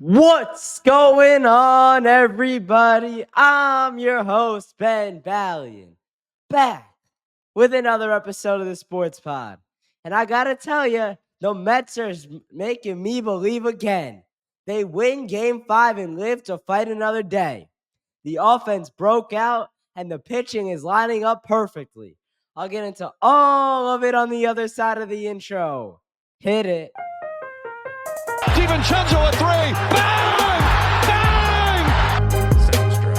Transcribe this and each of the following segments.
What's going on, everybody? I'm your host, Ben Ballion, back with another episode of the Sports Pod. And I gotta tell you, the Mets are making me believe again. They win Game 5 and live to fight another day. The offense broke out, and the pitching is lining up perfectly. I'll get into all of it on the other side of the intro. Hit it. DiVincenzo at three. Bang! Bang! Second strike.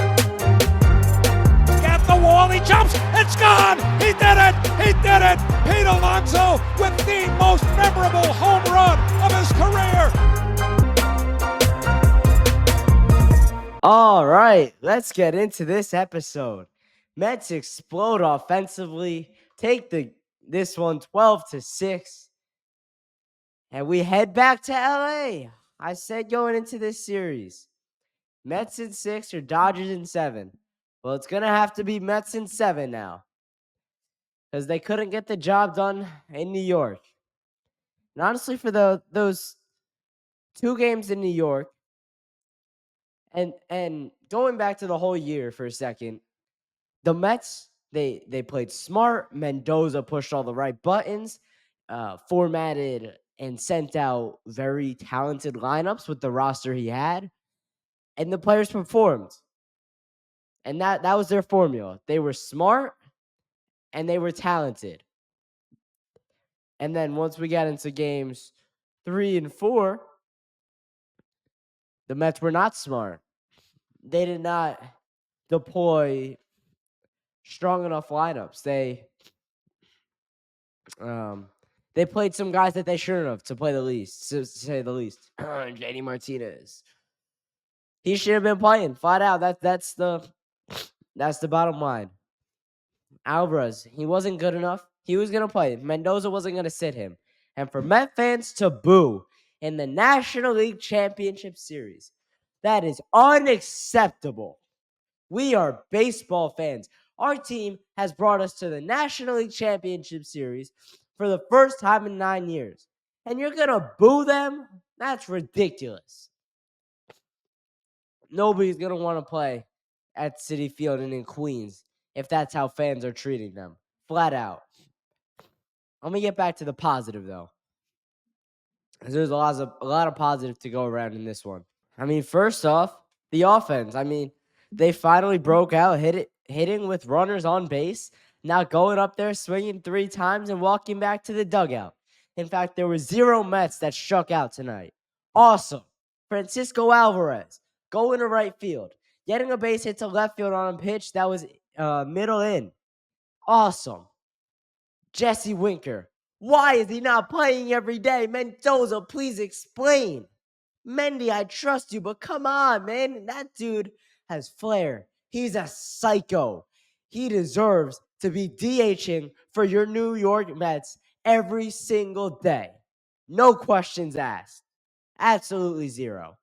At the wall, he jumps. It's gone. He did it. He did it. Pete Alonso with the most memorable home run of his career. All right, let's get into this episode. Mets explode offensively, take this one 12-6, and we head back to LA. I said going into this series, Mets in 6 or Dodgers in 7. Well, it's gonna have to be Mets in 7 now, because they couldn't get the job done in New York. And honestly, for those 2 games in New York, and going back to the whole year for a second, the Mets, they played smart. Mendoza pushed all the right buttons, formatted and sent out very talented lineups with the roster he had, and the players performed. And that was their formula. They were smart and they were talented. And then once we got into games 3 and 4, the Mets were not smart. They did not deploy strong enough lineups. They played some guys that they shouldn't have, to say the least. JD Martinez. He should have been playing flat out. That's the bottom line. Alvarez, he wasn't good enough. He was gonna play. Mendoza wasn't gonna sit him. And for Met fans to boo in the National League Championship Series, that is unacceptable. We are baseball fans. Our team has brought us to the National League Championship Series for the first time in 9 years. And you're going to boo them? That's ridiculous. Nobody's going to want to play at Citi Field and in Queens if that's how fans are treating them. Flat out. Let me get back to the positive, though. There's a lot of positive to go around in this one. I mean, first off, the offense. I mean, they finally broke out, hitting with runners on base, not going up there, swinging 3 times, and walking back to the dugout. In fact, there were 0 Mets that struck out tonight. Awesome. Francisco Alvarez going to right field, getting a base hit to left field on a pitch that was middle in. Awesome. Jesse Winker. Why is he not playing every day? Mendoza, please explain. Mendy, I trust you, but come on, man. That dude has flair. He's a psycho. He deserves to be DHing for your New York Mets every single day. No questions asked. Absolutely 0.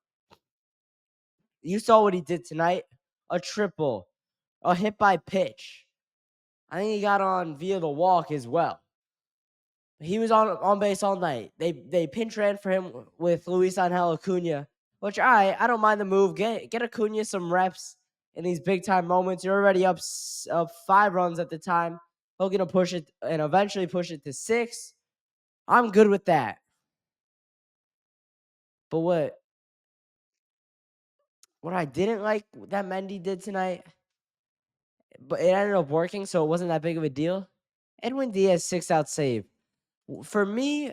You saw what he did tonight. A triple. A hit by pitch. I think he got on via the walk as well. He was on base all night. They pinch ran for him with Luis Angel Acuna, which I don't mind the move. Get Acuna some reps in these big time moments. You're already up 5 runs at the time. He's gonna push it and eventually push it to 6. I'm good with that. But what I didn't like that Mendy did tonight, but it ended up working, so it wasn't that big of a deal. Edwin Diaz 6-out save. For me,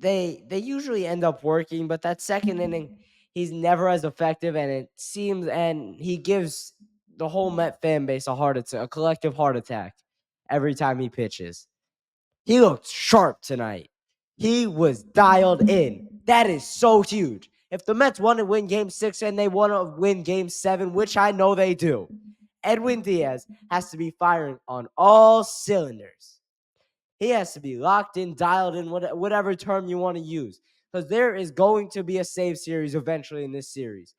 they usually end up working, but that second inning, he's never as effective, and he gives the whole Met fan base a collective heart attack every time he pitches. He looked sharp tonight. He was dialed in. That is so huge. If the Mets want to win Game 6 and they want to win Game 7, which I know they do, Edwin Diaz has to be firing on all cylinders. He has to be locked in, dialed in, whatever term you want to use. Because there is going to be a save series eventually in this series.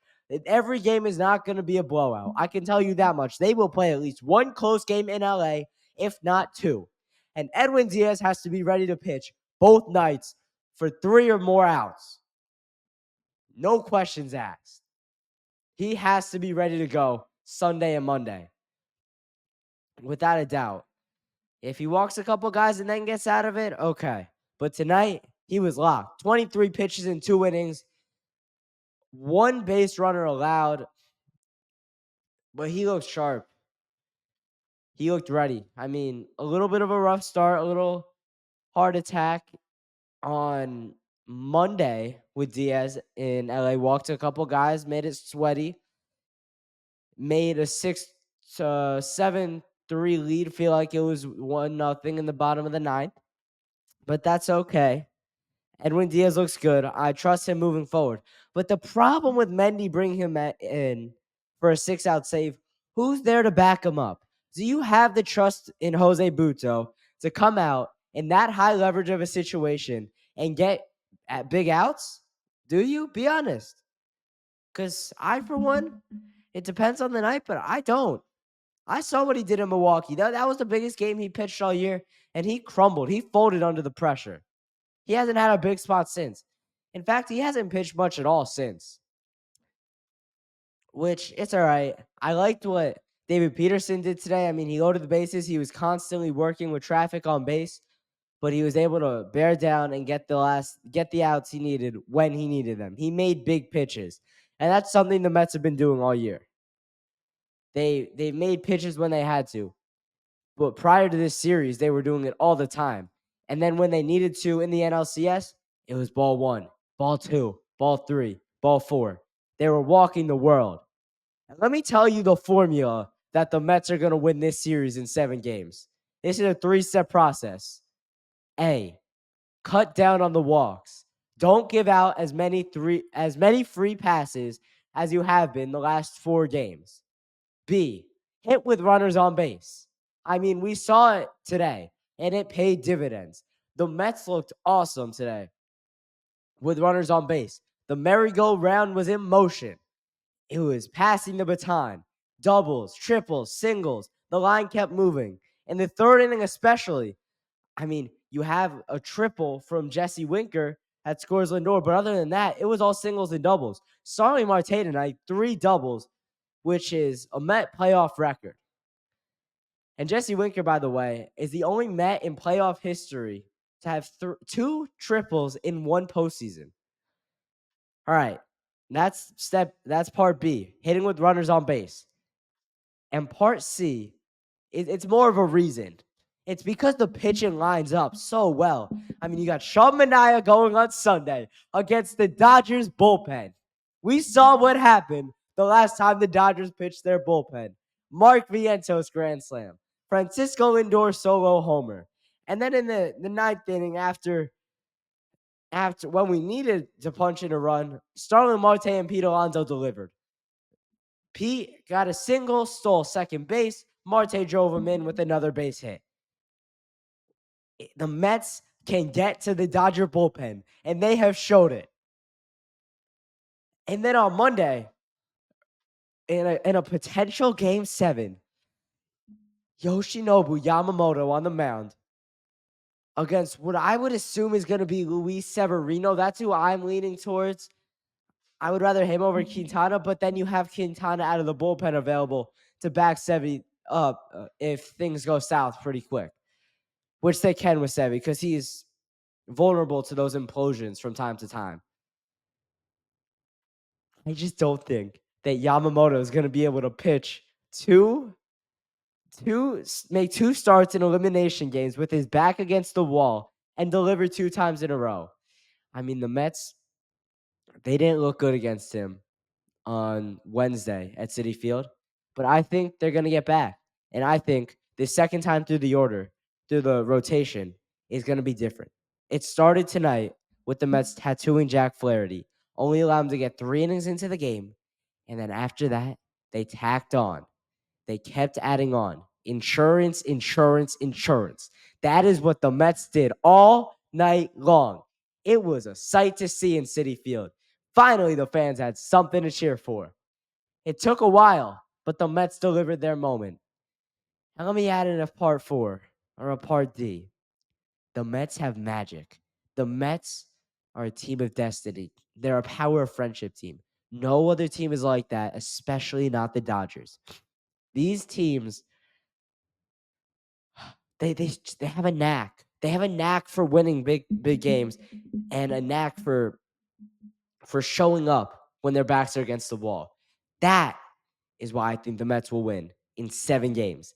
Every game is not going to be a blowout. I can tell you that much. They will play at least 1 close game in LA, if not 2. And Edwin Diaz has to be ready to pitch both nights for 3 or more outs. No questions asked. He has to be ready to go Sunday and Monday, without a doubt. If he walks a couple guys and then gets out of it, okay. But tonight, he was locked. 23 pitches in 2 innings, 1 base runner allowed, but he looked sharp. He looked ready. I mean, a little bit of a rough start, a little hard attack on Monday with Diaz in LA. Walked a couple guys, made it sweaty, made a 7-3 lead feel like it was 1-0 in the bottom of the ninth. But that's okay. Edwin Diaz looks good. I trust him moving forward. But the problem with Mendy bringing him in for a 6-out save, who's there to back him up? Do you have the trust in Jose Buto to come out in that high leverage of a situation and get at big outs? Do you? Be honest. Because I, for one, it depends on the night, but I don't. I saw what he did in Milwaukee. That was the biggest game he pitched all year, and he crumbled. He folded under the pressure. He hasn't had a big spot since. In fact, he hasn't pitched much at all since, which it's all right. I liked what David Peterson did today. I mean, he loaded the bases. He was constantly working with traffic on base, but he was able to bear down and get the outs he needed when he needed them. He made pitches, and that's something the Mets have been doing all year. They made pitches when they had to, but prior to this series, they were doing it all the time. And then when they needed to in the NLCS, it was ball 1, ball 2, ball 3, ball 4. They were walking the world. And let me tell you the formula that the Mets are going to win this series in 7 games. This is a 3-step process. A, cut down on the walks. Don't give out as many free passes as you have been the last 4 games. B, hit with runners on base. I mean, we saw it today, and it paid dividends. The Mets looked awesome today with runners on base. The merry-go-round was in motion. It was passing the baton. Doubles, triples, singles. The line kept moving. In the 3rd inning especially, I mean, you have a triple from Jesse Winker that scores Lindor, but other than that, it was all singles and doubles. Starling Marte tonight, 3 doubles, which is a Met playoff record. And Jesse Winker, by the way, is the only Met in playoff history to have 2 triples in 1 postseason. All right, that's part B, hitting with runners on base. And part C, it's more of a reason. It's because the pitching lines up so well. I mean, you got Sean Manaea going on Sunday against the Dodgers bullpen. We saw what happened the last time the Dodgers pitched their bullpen. Mark Vientos grand slam. Francisco Lindor solo homer. And then in the 9th inning, after when we needed to punch in a run, Starling Marte and Pete Alonso delivered. Pete got a single, stole second base. Marte drove him in with another base hit. The Mets can get to the Dodger bullpen, and they have showed it. And then on Monday, in a potential Game 7, Yoshinobu Yamamoto on the mound against what I would assume is going to be Luis Severino. That's who I'm leaning towards. I would rather him over Quintana, but then you have Quintana out of the bullpen available to back Sevy up if things go south pretty quick, which they can with Sevy because he's vulnerable to those implosions from time to time. I just don't think that Yamamoto is going to be able to pitch make 2 starts in elimination games with his back against the wall and deliver 2 times in a row. I mean, the Mets, they didn't look good against him on Wednesday at Citi Field, but I think they're going to get back. And I think the second time through the rotation is going to be different. It started tonight with the Mets tattooing Jack Flaherty, only allowed him to get 3 innings into the game. And then after that, they tacked on. They kept adding on. Insurance. That is what the Mets did all night long. It was a sight to see in Citi Field. Finally, the fans had something to cheer for. It took a while, but the Mets delivered their moment. Now let me add in a part 4 or a part D. The Mets have magic. The Mets are a team of destiny. They're a power of friendship team. No other team is like that, especially not the Dodgers. These teams, they have a knack. They have a knack for winning big games and a knack for showing up when their backs are against the wall. That is why I think the Mets will win in 7 games.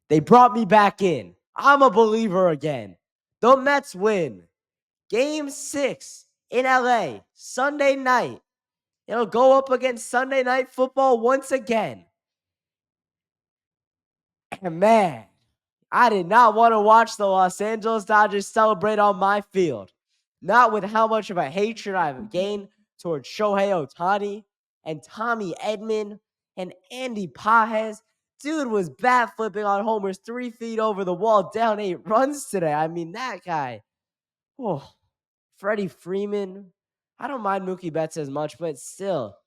They brought me back in. I'm a believer again. The Mets win. Game 6 in LA, Sunday night. It'll go up against Sunday Night Football once again. And man, I did not want to watch the Los Angeles Dodgers celebrate on my field. Not with how much of a hatred I've gained towards Shohei Ohtani and Tommy Edman and Andy Pajes. Dude was bat flipping on homers 3 feet over the wall, down 8 runs today. I mean, that guy. Oh, Freddie Freeman. I don't mind Mookie Betts as much, but still,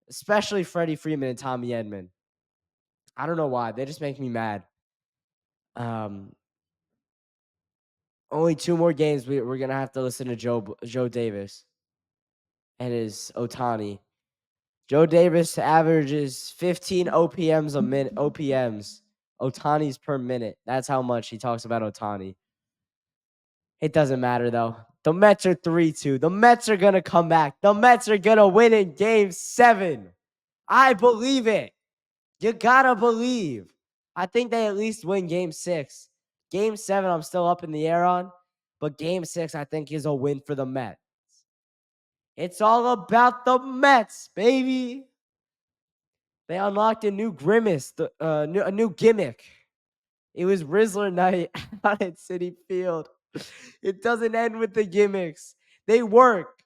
especially Freddie Freeman and Tommy Edman. I don't know why. They just make me mad. Only 2 more games. We're gonna have to listen to Joe Davis and his Ohtani. Joe Davis averages 15 OPMs a minute. OPMs, Ohtani's per minute. That's how much he talks about Ohtani. It doesn't matter though. The Mets are 3-2. The Mets are gonna come back. The Mets are gonna win in Game 7. I believe it. You gotta believe. I think they at least win Game 6. Game 7, I'm still up in the air on. But Game 6, I think, is a win for the Mets. It's all about the Mets, baby. They unlocked a new grimace, a new gimmick. It was Rizzler night out at Citi Field. It doesn't end with the gimmicks. They work.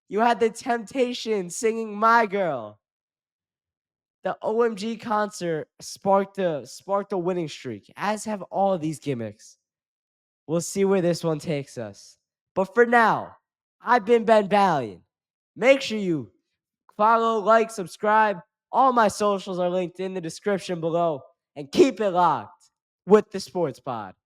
You had the Temptation singing My Girl. The OMG concert sparked a winning streak, as have all of these gimmicks. We'll see where this one takes us. But for now, I've been Ben Ballion. Make sure you follow, like, subscribe. All my socials are linked in the description below. And keep it locked with the Sports Pod.